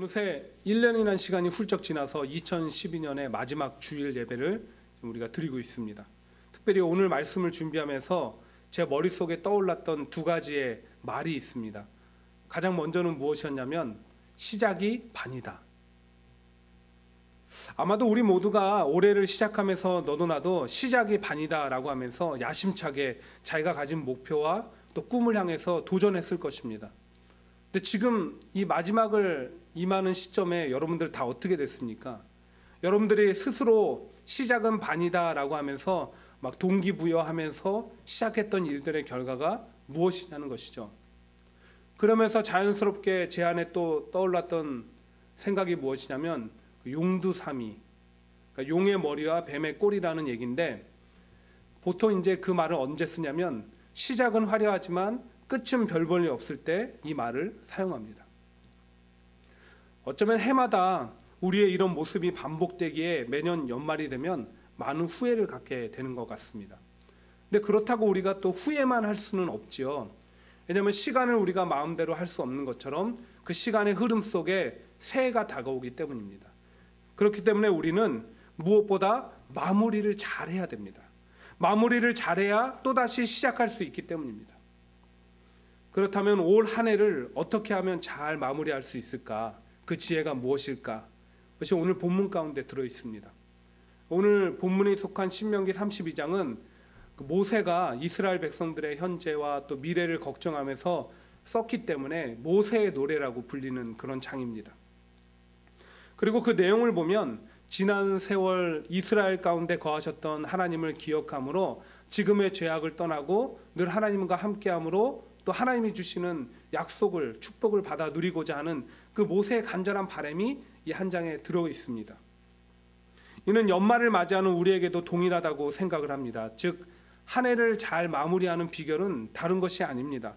어느새 1년이라는 시간이 훌쩍 지나서 2012년의 마지막 주일 예배를 우리가 드리고 있습니다. 특별히 오늘 말씀을 준비하면서 제 머릿속에 떠올랐던 두 가지의 말이 있습니다. 가장 먼저는 무엇이었냐면 시작이 반이다. 아마도 우리 모두가 올해를 시작하면서 너도 나도 시작이 반이다 라고 하면서 야심차게 자기가 가진 목표와 또 꿈을 향해서 도전했을 것입니다. 근데 지금 이 마지막을 임하는 시점에 여러분들 다 어떻게 됐습니까? 여러분들이 스스로 시작은 반이다 라고 하면서 막 동기부여하면서 시작했던 일들의 결과가 무엇이냐는 것이죠. 그러면서 자연스럽게 제 안에 또 떠올랐던 생각이 무엇이냐면 용두사미, 그러니까 용의 머리와 뱀의 꼬리라는 얘기인데, 보통 이제 그 말을 언제 쓰냐면 시작은 화려하지만 끝은 별 볼일 없을 때 이 말을 사용합니다. 어쩌면 해마다 우리의 이런 모습이 반복되기에 매년 연말이 되면 많은 후회를 갖게 되는 것 같습니다. 근데 그렇다고 우리가 또 후회만 할 수는 없지요. 왜냐하면 시간을 우리가 마음대로 할 수 없는 것처럼 그 시간의 흐름 속에 새해가 다가오기 때문입니다. 그렇기 때문에 우리는 무엇보다 마무리를 잘해야 됩니다. 마무리를 잘해야 또다시 시작할 수 있기 때문입니다. 그렇다면 올 한 해를 어떻게 하면 잘 마무리할 수 있을까? 그 지혜가 무엇일까? 그것이 오늘 본문 가운데 들어 있습니다. 오늘 본문에 속한 신명기 32장은 모세가 이스라엘 백성들의 현재와 또 미래를 걱정하면서 썼기 때문에 모세의 노래라고 불리는 그런 장입니다. 그리고 그 내용을 보면 지난 세월 이스라엘 가운데 거하셨던 하나님을 기억함으로 지금의 죄악을 떠나고 늘 하나님과 함께함으로 또 하나님이 주시는 약속을, 축복을 받아 누리고자 하는 그 모세의 간절한 바람이 이 한 장에 들어 있습니다. 이는 연말을 맞이하는 우리에게도 동일하다고 생각을 합니다. 즉 한 해를 잘 마무리하는 비결은 다른 것이 아닙니다.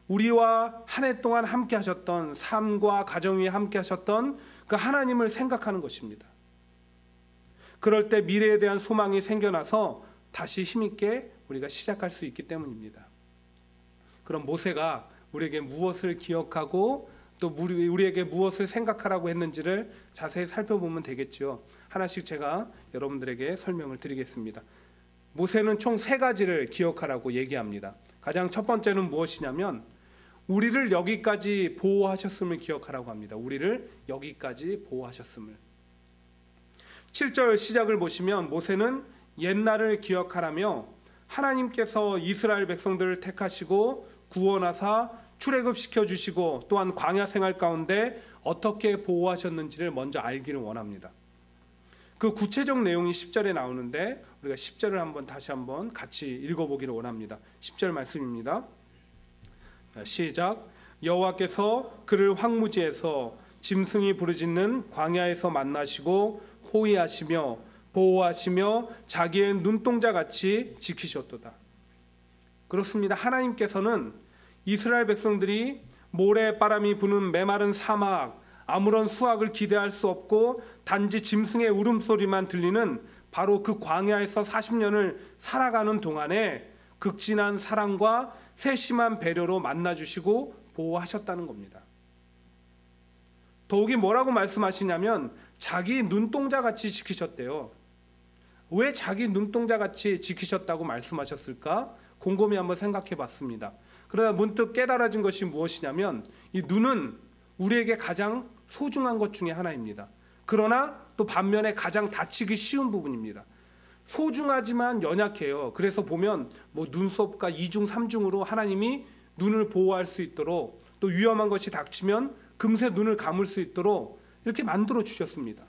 우리와 한 해 동안 함께 하셨던, 삶과 가정 위에 함께 하셨던 그 하나님을 생각하는 것입니다. 그럴 때 미래에 대한 소망이 생겨나서 다시 힘있게 우리가 시작할 수 있기 때문입니다. 그럼 모세가 우리에게 무엇을 기억하고 또 우리에게 무엇을 생각하라고 했는지를 자세히 살펴보면 되겠죠. 하나씩 제가 여러분들에게 설명을 드리겠습니다. 모세는 총 3가지를 기억하라고 얘기합니다. 가장 첫 번째는 무엇이냐면 우리를 여기까지 보호하셨음을 기억하라고 합니다. 우리를 여기까지 보호하셨음을. 7절 시작을 보시면 모세는 옛날을 기억하라며 하나님께서 이스라엘 백성들을 택하시고 구원하사 출애굽시켜 주시고 또한 광야 생활 가운데 어떻게 보호하셨는지를 먼저 알기를 원합니다. 그 구체적 내용이 10절에 나오는데 우리가 10절을 다시 한번 같이 읽어보기를 원합니다. 10절 말씀입니다. 시작. 여호와께서 그를 황무지에서 짐승이 부르짖는 광야에서 만나시고 호위하시며 보호하시며 자기의 눈동자같이 지키셨도다. 그렇습니다. 하나님께서는 이스라엘 백성들이 모래바람이 부는 메마른 사막, 아무런 수확을 기대할 수 없고 단지 짐승의 울음소리만 들리는 바로 그 광야에서 40년을 살아가는 동안에 극진한 사랑과 세심한 배려로 만나주시고 보호하셨다는 겁니다. 더욱이 뭐라고 말씀하시냐면 자기 눈동자같이 지키셨대요. 왜 자기 눈동자같이 지키셨다고 말씀하셨을까? 곰곰이 한번 생각해 봤습니다. 그러다 문득 깨달아진 것이 무엇이냐면 이 눈은 우리에게 가장 소중한 것 중에 하나입니다. 그러나 또 반면에 가장 다치기 쉬운 부분입니다. 소중하지만 연약해요. 그래서 보면 눈썹과 2중 3중으로 하나님이 눈을 보호할 수 있도록 또 위험한 것이 닥치면 금세 눈을 감을 수 있도록 이렇게 만들어 주셨습니다.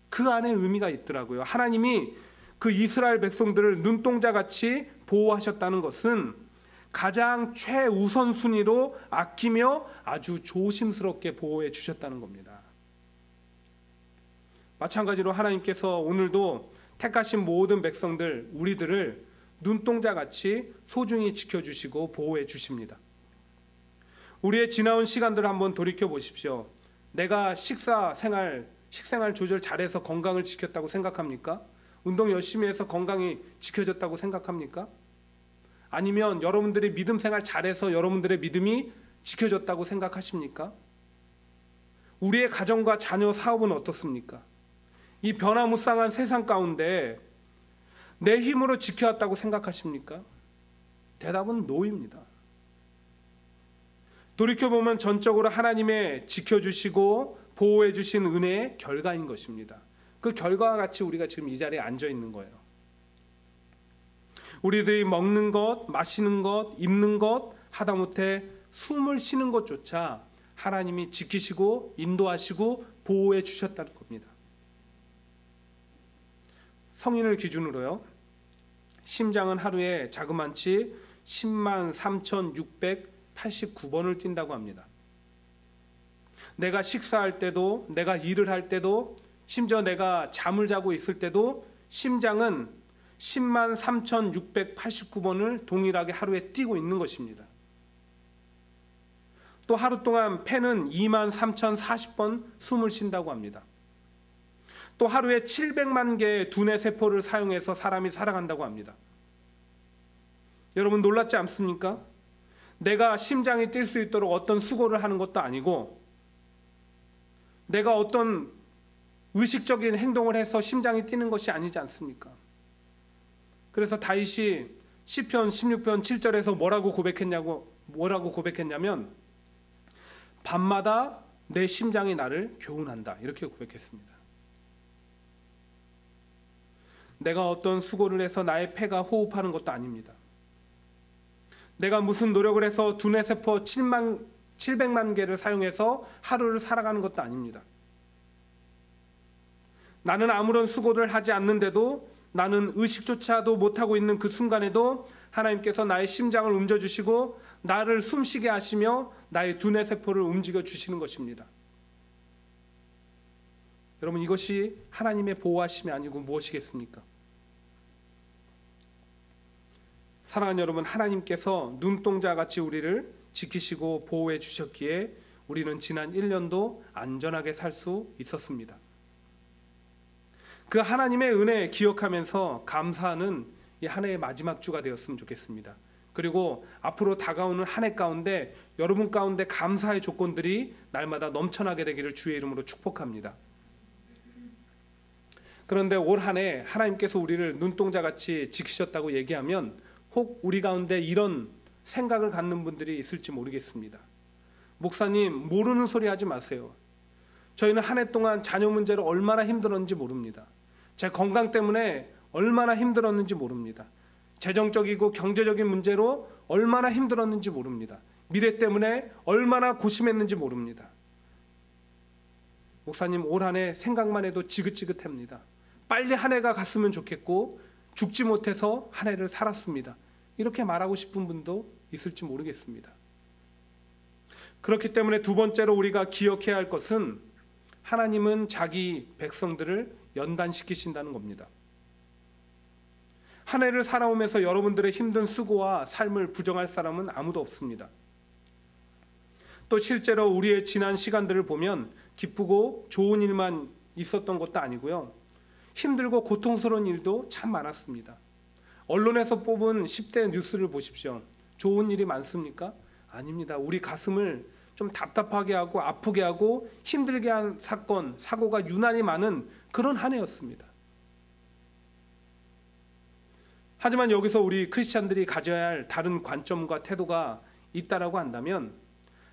그 안에 의미가 있더라고요. 하나님이 그 이스라엘 백성들을 눈동자같이 보호하셨다는 것은 가장 최우선순위로 아끼며 아주 조심스럽게 보호해 주셨다는 겁니다. 마찬가지로 하나님께서 오늘도 택하신 모든 백성들, 우리들을 눈동자같이 소중히 지켜주시고 보호해 주십니다. 우리의 지나온 시간들을 한번 돌이켜 보십시오. 내가 식생활 조절 잘해서 건강을 지켰다고 생각합니까? 운동 열심히 해서 건강이 지켜졌다고 생각합니까? 아니면 여러분들이 믿음 생활 잘해서 여러분들의 믿음이 지켜졌다고 생각하십니까? 우리의 가정과 자녀 사업은 어떻습니까? 이 변화무쌍한 세상 가운데 내 힘으로 지켜왔다고 생각하십니까? 대답은 노입니다. 돌이켜보면 전적으로 하나님의 지켜주시고 보호해주신 은혜의 결과인 것입니다. 그 결과와 같이 우리가 지금 이 자리에 앉아 있는 거예요. 우리들이 먹는 것, 마시는 것, 입는 것, 하다못해 숨을 쉬는 것조차 하나님이 지키시고 인도하시고 보호해 주셨다는 겁니다. 성인을 기준으로요, 심장은 하루에 자그만치 10만 3,689번을 뛴다고 합니다. 내가 식사할 때도, 내가 일을 할 때도, 심지어 내가 잠을 자고 있을 때도 심장은 10만 3,689번을 동일하게 하루에 뛰고 있는 것입니다. 또 하루 동안 폐는 2만 3,040번 숨을 쉰다고 합니다. 또 하루에 700만 개의 두뇌 세포를 사용해서 사람이 살아간다고 합니다. 여러분 놀랍지 않습니까? 내가 심장이 뛸 수 있도록 어떤 수고를 하는 것도 아니고, 내가 어떤 의식적인 행동을 해서 심장이 뛰는 것이 아니지 않습니까? 그래서 다윗이 시편 16편 7절에서 뭐라고 고백했냐면 밤마다 내 심장이 나를 교훈한다, 이렇게 고백했습니다. 내가 어떤 수고를 해서 나의 폐가 호흡하는 것도 아닙니다. 내가 무슨 노력을 해서 두뇌 세포 700만 개를 사용해서 하루를 살아가는 것도 아닙니다. 나는 아무런 수고를 하지 않는데도, 나는 의식조차도 못하고 있는 그 순간에도 하나님께서 나의 심장을 움켜주시고 나를 숨쉬게 하시며 나의 두뇌 세포를 움직여 주시는 것입니다. 여러분, 이것이 하나님의 보호하심이 아니고 무엇이겠습니까? 사랑하는 여러분, 하나님께서 눈동자같이 우리를 지키시고 보호해 주셨기에 우리는 지난 1년도 안전하게 살 수 있었습니다. 그 하나님의 은혜 기억하면서 감사하는 이 한 해의 마지막 주가 되었으면 좋겠습니다. 그리고 앞으로 다가오는 한 해 가운데 여러분 가운데 감사의 조건들이 날마다 넘쳐나게 되기를 주의 이름으로 축복합니다. 그런데 올 한 해 하나님께서 우리를 눈동자같이 지키셨다고 얘기하면 혹 우리 가운데 이런 생각을 갖는 분들이 있을지 모르겠습니다. 목사님, 모르는 소리 하지 마세요. 저희는 한 해 동안 자녀 문제로 얼마나 힘들었는지 모릅니다. 제 건강 때문에 얼마나 힘들었는지 모릅니다. 재정적이고 경제적인 문제로 얼마나 힘들었는지 모릅니다. 미래 때문에 얼마나 고심했는지 모릅니다. 목사님, 올 한 해 생각만 해도 지긋지긋합니다. 빨리 한 해가 갔으면 좋겠고 죽지 못해서 한 해를 살았습니다. 이렇게 말하고 싶은 분도 있을지 모르겠습니다. 그렇기 때문에 두 번째로 우리가 기억해야 할 것은 하나님은 자기 백성들을 연단시키신다는 겁니다. 한 해를 살아오면서 여러분들의 힘든 수고와 삶을 부정할 사람은 아무도 없습니다. 또 실제로 우리의 지난 시간들을 보면 기쁘고 좋은 일만 있었던 것도 아니고요, 힘들고 고통스러운 일도 참 많았습니다. 언론에서 뽑은 10대 뉴스를 보십시오. 좋은 일이 많습니까? 아닙니다. 우리 가슴을 좀 답답하게 하고 아프게 하고 힘들게 한 사건, 사고가 유난히 많은 그런 한 해였습니다. 하지만 여기서 우리 크리스찬들이 가져야 할 다른 관점과 태도가 있다라고 한다면,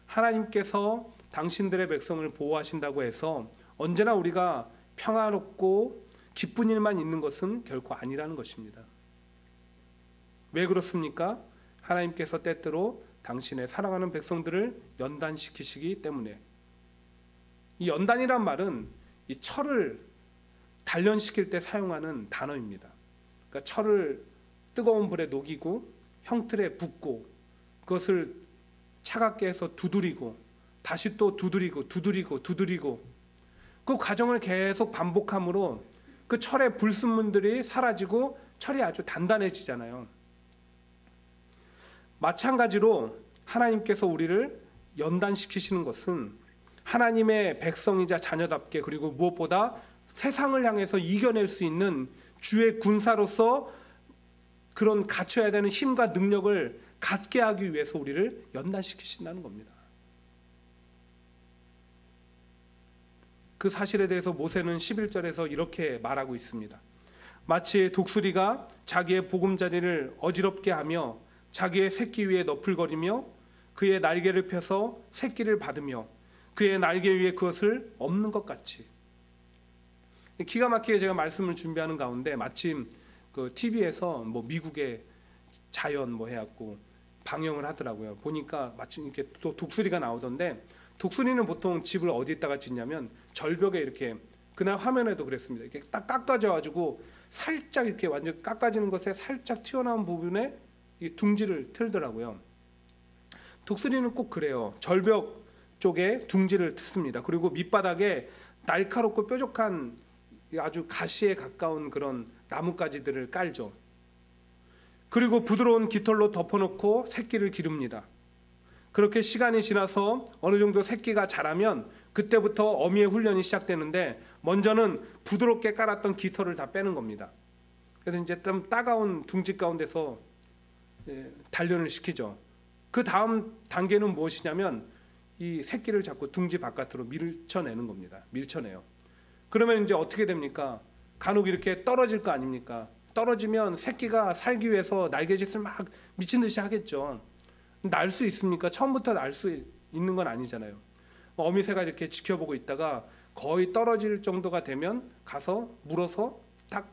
하나님께서 당신들의 백성을 보호하신다고 해서 언제나 우리가 평화롭고 기쁜 일만 있는 것은 결코 아니라는 것입니다. 왜 그렇습니까? 하나님께서 때때로 당신의 사랑하는 백성들을 연단시키시기 때문에. 이 연단이란 말은 이 철을 단련시킬 때 사용하는 단어입니다. 그러니까 철을 뜨거운 불에 녹이고 형틀에 붓고 그것을 차갑게 해서 두드리고 다시 또 두드리고 그 과정을 계속 반복함으로 그 철의 불순물들이 사라지고 철이 아주 단단해지잖아요. 마찬가지로 하나님께서 우리를 연단시키시는 것은 하나님의 백성이자 자녀답게, 그리고 무엇보다 세상을 향해서 이겨낼 수 있는 주의 군사로서 그런 갖춰야 되는 힘과 능력을 갖게 하기 위해서 우리를 연단시키신다는 겁니다. 그 사실에 대해서 모세는 11절에서 이렇게 말하고 있습니다. 마치 독수리가 자기의 보금자리를 어지럽게 하며 자기의 새끼 위에 너풀거리며 그의 날개를 펴서 새끼를 받으며 그의 날개 위에 그것을 엎는 것 같이. 기가 막히게 제가 말씀을 준비하는 가운데 마침 그 TV에서 뭐 미국의 자연 뭐 해갖고 방영을 하더라고요. 보니까 마침 이렇게 또 독수리가 나오던데, 독수리는 보통 집을 어디다가 짓냐면 절벽에 이렇게, 그날 화면에도 그랬습니다. 이렇게 딱 깎아져 가지고 살짝 이렇게 완전 깎아지는 것에 살짝 튀어나온 부분에 이 둥지를 틀더라고요. 독수리는 꼭 그래요. 절벽 쪽에 둥지를 트습니다. 그리고 밑바닥에 날카롭고 뾰족한 아주 가시에 가까운 그런 나뭇가지들을 깔죠. 그리고 부드러운 깃털로 덮어놓고 새끼를 기릅니다. 그렇게 시간이 지나서 어느 정도 새끼가 자라면 그때부터 어미의 훈련이 시작되는데, 먼저는 부드럽게 깔았던 깃털을 다 빼는 겁니다. 그래서 이제 좀 따가운 둥지 가운데서 단련을 시키죠. 그 다음 단계는 무엇이냐면 이 새끼를 자꾸 둥지 바깥으로 밀쳐내는 겁니다. 밀쳐내요. 그러면 이제 어떻게 됩니까? 간혹 이렇게 떨어질 거 아닙니까? 떨어지면 새끼가 살기 위해서 날개짓을 막 미친 듯이 하겠죠. 날 수 있습니까? 처음부터 날 수 있는 건 아니잖아요. 어미새가 이렇게 지켜보고 있다가 거의 떨어질 정도가 되면 가서 물어서 딱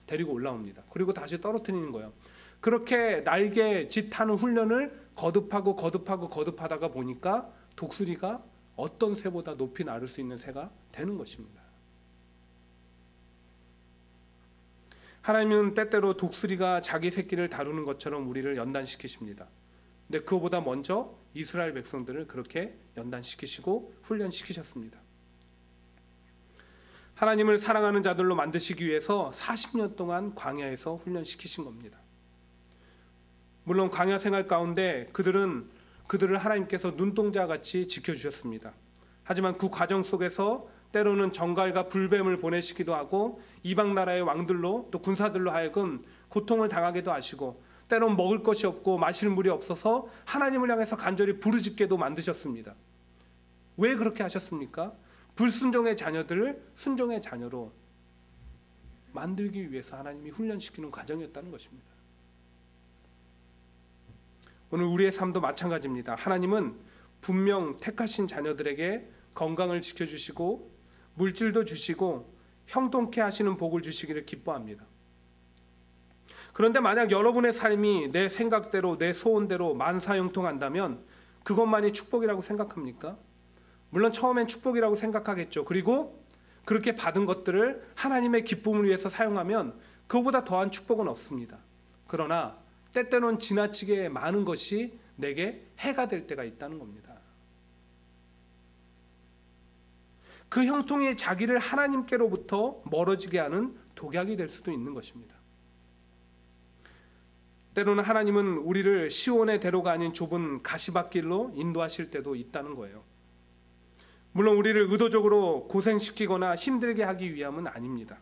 데리고 올라옵니다. 그리고 다시 떨어뜨리는 거예요. 그렇게 날개짓하는 훈련을 거듭하다가 보니까 독수리가 어떤 새보다 높이 날을 수 있는 새가 되는 것입니다. 하나님은 때때로 독수리가 자기 새끼를 다루는 것처럼 우리를 연단시키십니다. 근데 그거보다 먼저 이스라엘 백성들을 그렇게 연단시키시고 훈련시키셨습니다. 하나님을 사랑하는 자들로 만드시기 위해서 40년 동안 광야에서 훈련시키신 겁니다. 물론 광야 생활 가운데 그들을 하나님께서 눈동자같이 지켜주셨습니다. 하지만 그 과정 속에서 때로는 정갈과 불뱀을 보내시기도 하고 이방 나라의 왕들로 또 군사들로 하여금 고통을 당하게도 하시고, 때로는 먹을 것이 없고 마실 물이 없어서 하나님을 향해서 간절히 부르짖게도 만드셨습니다. 왜 그렇게 하셨습니까? 불순종의 자녀들을 순종의 자녀로 만들기 위해서 하나님이 훈련시키는 과정이었다는 것입니다. 오늘 우리의 삶도 마찬가지입니다. 하나님은 분명 택하신 자녀들에게 건강을 지켜주시고 물질도 주시고 형통케 하시는 복을 주시기를 기뻐합니다. 그런데 만약 여러분의 삶이 내 생각대로 내 소원대로 만사형통한다면 그것만이 축복이라고 생각합니까? 물론 처음엔 축복이라고 생각하겠죠. 그리고 그렇게 받은 것들을 하나님의 기쁨을 위해서 사용하면 그거보다 더한 축복은 없습니다. 그러나 때때로는 지나치게 많은 것이 내게 해가 될 때가 있다는 겁니다. 그 형통이 자기를 하나님께로부터 멀어지게 하는 독약이 될 수도 있는 것입니다. 때로는 하나님은 우리를 시온의 대로가 아닌 좁은 가시밭길로 인도하실 때도 있다는 거예요. 물론 우리를 의도적으로 고생시키거나 힘들게 하기 위함은 아닙니다.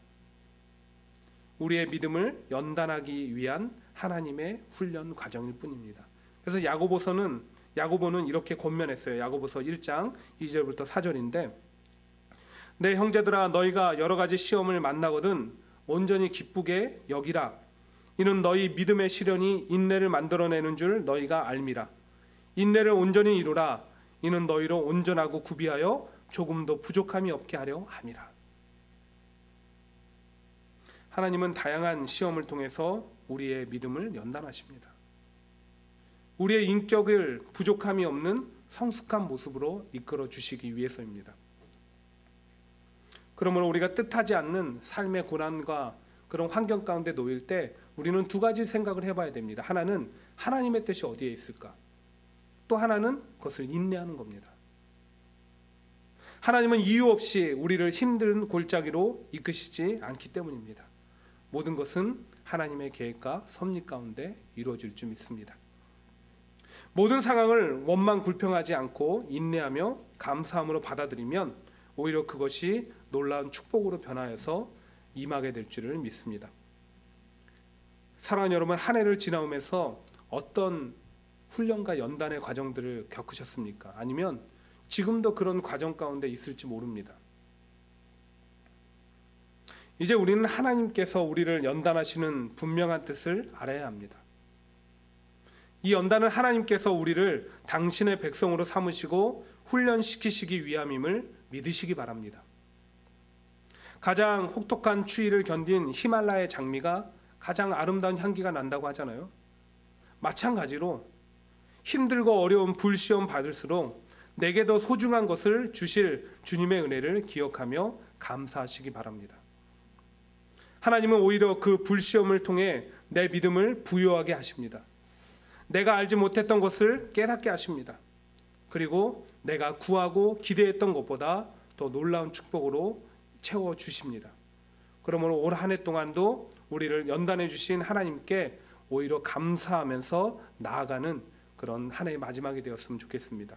우리의 믿음을 연단하기 위한 하나님의 훈련 과정일 뿐입니다. 그래서 야고보는 이렇게 권면했어요. 야고보서 1장 2절부터 4절인데, 내 형제들아 너희가 여러 가지 시험을 만나거든 온전히 기쁘게 여기라. 이는 너희 믿음의 시련이 인내를 만들어내는 줄 너희가 알미라. 인내를 온전히 이루라. 이는 너희로 온전하고 구비하여 조금도 부족함이 없게 하려 함이라. 하나님은 다양한 시험을 통해서 우리의 믿음을 연단하십니다. 우리의 인격을 부족함이 없는 성숙한 모습으로 이끌어 주시기 위해서입니다. 그러므로 우리가 뜻하지 않는 삶의 고난과 그런 환경 가운데 놓일 때 우리는 두 가지 생각을 해봐야 됩니다. 하나는 하나님의 뜻이 어디에 있을까? 또 하나는 그것을 인내하는 겁니다. 하나님은 이유 없이 우리를 힘든 골짜기로 이끄시지 않기 때문입니다. 모든 것은 하나님의 계획과 섭리 가운데 이루어질 줄 믿습니다. 모든 상황을 원망 불평하지 않고 인내하며 감사함으로 받아들이면 오히려 그것이 놀라운 축복으로 변화해서 임하게 될 줄을 믿습니다. 사랑하는 여러분, 한 해를 지나오면서 어떤 훈련과 연단의 과정들을 겪으셨습니까? 아니면 지금도 그런 과정 가운데 있을지 모릅니다. 이제 우리는 하나님께서 우리를 연단하시는 분명한 뜻을 알아야 합니다. 이 연단은 하나님께서 우리를 당신의 백성으로 삼으시고 훈련시키시기 위함임을 믿으시기 바랍니다. 가장 혹독한 추위를 견딘 히말라야 장미가 가장 아름다운 향기가 난다고 하잖아요. 마찬가지로 힘들고 어려운 불시험 받을수록 내게 더 소중한 것을 주실 주님의 은혜를 기억하며 감사하시기 바랍니다. 하나님은 오히려 그 불시험을 통해 내 믿음을 부유하게 하십니다. 내가 알지 못했던 것을 깨닫게 하십니다. 그리고 내가 구하고 기대했던 것보다 더 놀라운 축복으로 채워주십니다. 그러므로 올 한 해 동안도 우리를 연단해 주신 하나님께 오히려 감사하면서 나아가는 그런 한 해의 마지막이 되었으면 좋겠습니다.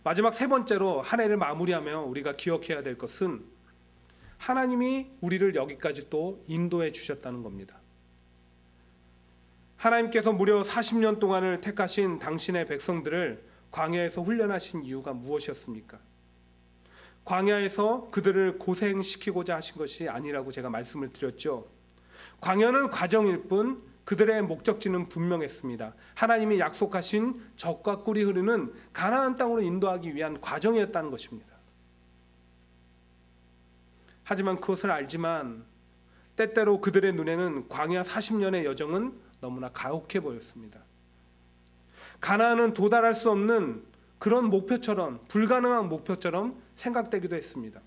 마지막 세 번째로 한 해를 마무리하며 우리가 기억해야 될 것은 하나님이 우리를 여기까지 또 인도해 주셨다는 겁니다. 하나님께서 무려 40년 동안을 택하신 당신의 백성들을 광야에서 훈련하신 이유가 무엇이었습니까? 광야에서 그들을 고생시키고자 하신 것이 아니라고 제가 말씀을 드렸죠. 광야는 과정일 뿐 그들의 목적지는 분명했습니다. 하나님이 약속하신 젖과 꿀이 흐르는 가나안 땅으로 인도하기 위한 과정이었다는 것입니다. 하지만 그것을 알지만 때때로 그들의 눈에는 광야 40년의 여정은 너무나 가혹해 보였습니다. 가나안은 도달할 수 없는 그런 목표처럼, 불가능한 목표처럼 생각되기도 했습니다.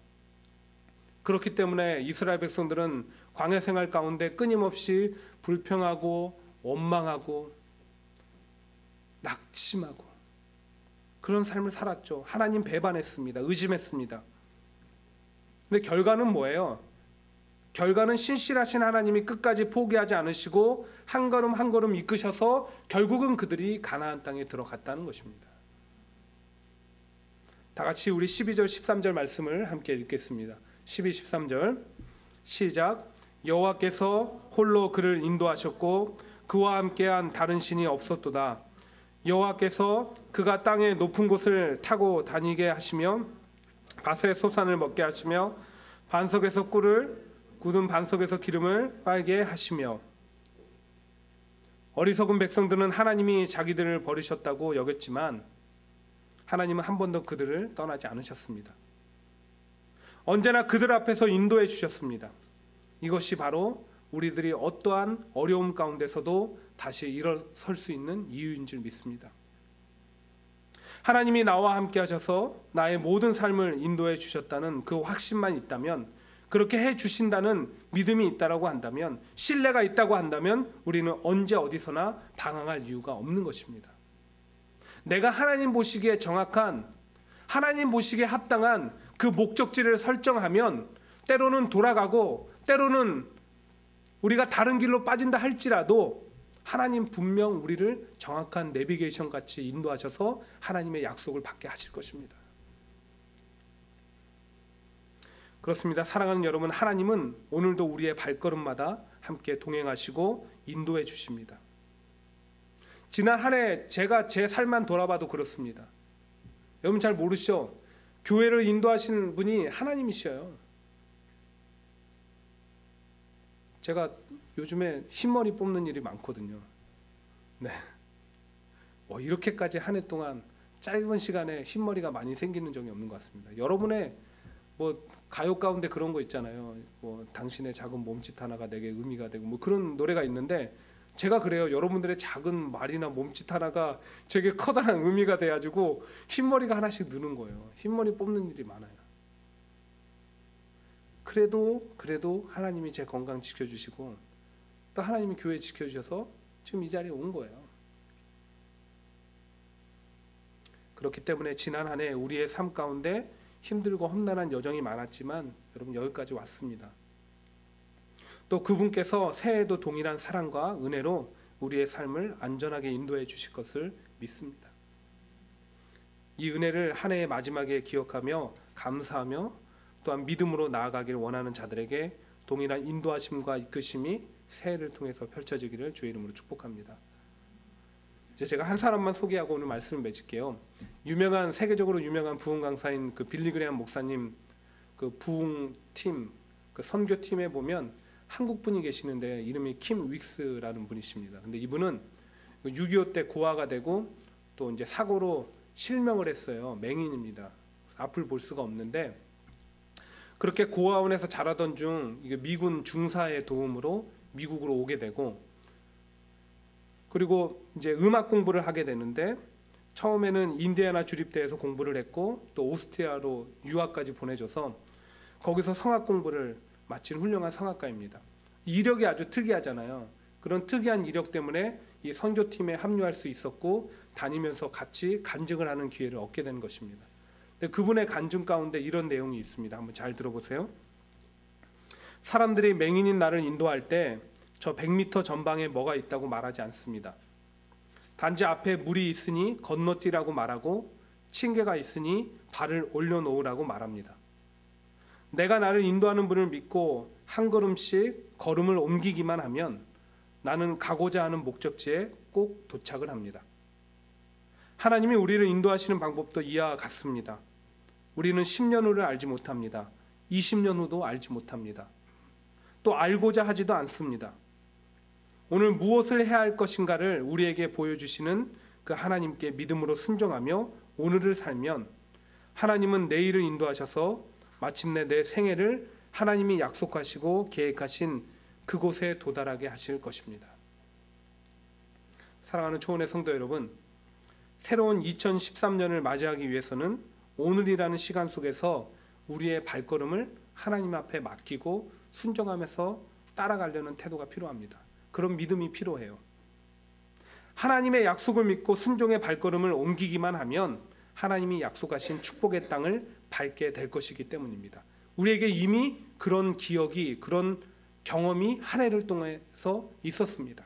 그렇기 때문에 이스라엘 백성들은 광야 생활 가운데 끊임없이 불평하고 원망하고 낙심하고 그런 삶을 살았죠. 하나님 배반했습니다. 의심했습니다. 근데 결과는 뭐예요? 결과는 신실하신 하나님이 끝까지 포기하지 않으시고 한 걸음 한 걸음 이끄셔서 결국은 그들이 가나안 땅에 들어갔다는 것입니다. 다 같이 우리 12절 13절 말씀을 함께 읽겠습니다. 12, 13절 시작. 여호와께서 홀로 그를 인도하셨고 그와 함께한 다른 신이 없었도다. 여호와께서 그가 땅의 높은 곳을 타고 다니게 하시며 밭의 소산을 먹게 하시며 반석에서 꿀을 굳은 반석에서 기름을 빨게 하시며. 어리석은 백성들은 하나님이 자기들을 버리셨다고 여겼지만 하나님은 한 번도 그들을 떠나지 않으셨습니다. 언제나 그들 앞에서 인도해 주셨습니다. 이것이 바로 우리들이 어떠한 어려움 가운데서도 다시 일어설 수 있는 이유인 줄 믿습니다. 하나님이 나와 함께 하셔서 나의 모든 삶을 인도해 주셨다는 그 확신만 있다면, 그렇게 해 주신다는 믿음이 있다라고 한다면, 신뢰가 있다고 한다면 우리는 언제 어디서나 방황할 이유가 없는 것입니다. 내가 하나님 보시기에 정확한, 하나님 보시기에 합당한 그 목적지를 설정하면 때로는 돌아가고 때로는 우리가 다른 길로 빠진다 할지라도 하나님 분명 우리를 정확한 내비게이션 같이 인도하셔서 하나님의 약속을 받게 하실 것입니다. 그렇습니다. 사랑하는 여러분, 하나님은 오늘도 우리의 발걸음마다 함께 동행하시고 인도해 주십니다. 지난 한 해 제가 제 삶만 돌아봐도 그렇습니다. 여러분 잘 모르시죠? 교회를 인도하신 분이 하나님이셔요. 제가 요즘에 흰머리 뽑는 일이 많거든요. 네. 이렇게까지 한 해 동안 짧은 시간에 흰머리가 많이 생기는 적이 없는 것 같습니다. 여러분의 가요 가운데 그런 거 있잖아요. 당신의 작은 몸짓 하나가 내게 의미가 되고 그런 노래가 있는데, 제가 그래요. 여러분들의 작은 말이나 몸짓 하나가 제게 커다란 의미가 돼가지고 흰머리가 하나씩 느는 거예요. 흰머리 뽑는 일이 많아요. 그래도 하나님이 제 건강 지켜주시고 또 하나님이 교회 지켜주셔서 지금 이 자리에 온 거예요. 그렇기 때문에 지난 한 해 우리의 삶 가운데 힘들고 험난한 여정이 많았지만 여러분 여기까지 왔습니다. 또 그분께서 새해에도 동일한 사랑과 은혜로 우리의 삶을 안전하게 인도해 주실 것을 믿습니다. 이 은혜를 한 해의 마지막에 기억하며 감사하며 또한 믿음으로 나아가길 원하는 자들에게 동일한 인도하심과 이끄심이 새해를 통해서 펼쳐지기를 주의 이름으로 축복합니다. 이제 제가 한 사람만 소개하고 오늘 말씀을 맺을게요. 세계적으로 유명한 부흥 강사인 그 빌리 그레이엄 목사님 그 부흥팀 그 선교팀에 보면 한국 분이 계시는데 이름이 킴 윅스라는 분이십니다. 근데 이분은 6.25 때 고아가 되고 또 이제 사고로 실명을 했어요. 맹인입니다. 앞을 볼 수가 없는데 그렇게 고아원에서 자라던 중 미군 중사의 도움으로 미국으로 오게 되고 그리고 이제 음악 공부를 하게 되는데 처음에는 인디애나 주립대에서 공부를 했고 또 오스트리아로 유학까지 보내줘서 거기서 성악 공부를 마친 훌륭한 성악가입니다. 이력이 아주 특이하잖아요. 그런 특이한 이력 때문에 이 선교팀에 합류할 수 있었고 다니면서 같이 간증을 하는 기회를 얻게 된 것입니다. 근데 그분의 간증 가운데 이런 내용이 있습니다. 한번 잘 들어보세요. 사람들이 맹인인 나를 인도할 때 저 100m 전방에 뭐가 있다고 말하지 않습니다. 단지 앞에 물이 있으니 건너뛰라고 말하고 층계가 있으니 발을 올려놓으라고 말합니다. 내가 나를 인도하는 분을 믿고 한 걸음씩 걸음을 옮기기만 하면 나는 가고자 하는 목적지에 꼭 도착을 합니다. 하나님이 우리를 인도하시는 방법도 이와 같습니다. 우리는 10년 후를 알지 못합니다. 20년 후도 알지 못합니다. 또 알고자 하지도 않습니다. 오늘 무엇을 해야 할 것인가를 우리에게 보여주시는 그 하나님께 믿음으로 순종하며 오늘을 살면 하나님은 내일을 인도하셔서 마침내 내 생애를 하나님이 약속하시고 계획하신 그곳에 도달하게 하실 것입니다. 사랑하는 초원의 성도 여러분, 새로운 2013년을 맞이하기 위해서는 오늘이라는 시간 속에서 우리의 발걸음을 하나님 앞에 맡기고 순종하면서 따라가려는 태도가 필요합니다. 그런 믿음이 필요해요. 하나님의 약속을 믿고 순종의 발걸음을 옮기기만 하면 하나님이 약속하신 축복의 땅을 밟게 될 것이기 때문입니다. 우리에게 이미 그런 기억이, 그런 경험이 한 해를 통해서 있었습니다.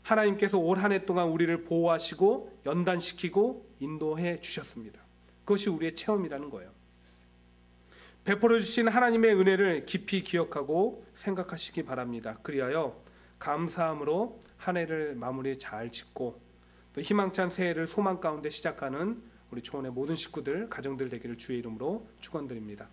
하나님께서 올 한 해 동안 우리를 보호하시고 연단시키고 인도해 주셨습니다. 그것이 우리의 체험이라는 거예요. 베풀어 주신 하나님의 은혜를 깊이 기억하고 생각하시기 바랍니다. 그리하여 감사함으로 한 해를 마무리 잘 짓고 또 희망찬 새해를 소망 가운데 시작하는 우리 초원의 모든 식구들, 가정들 되기를 주의 이름으로 축원드립니다.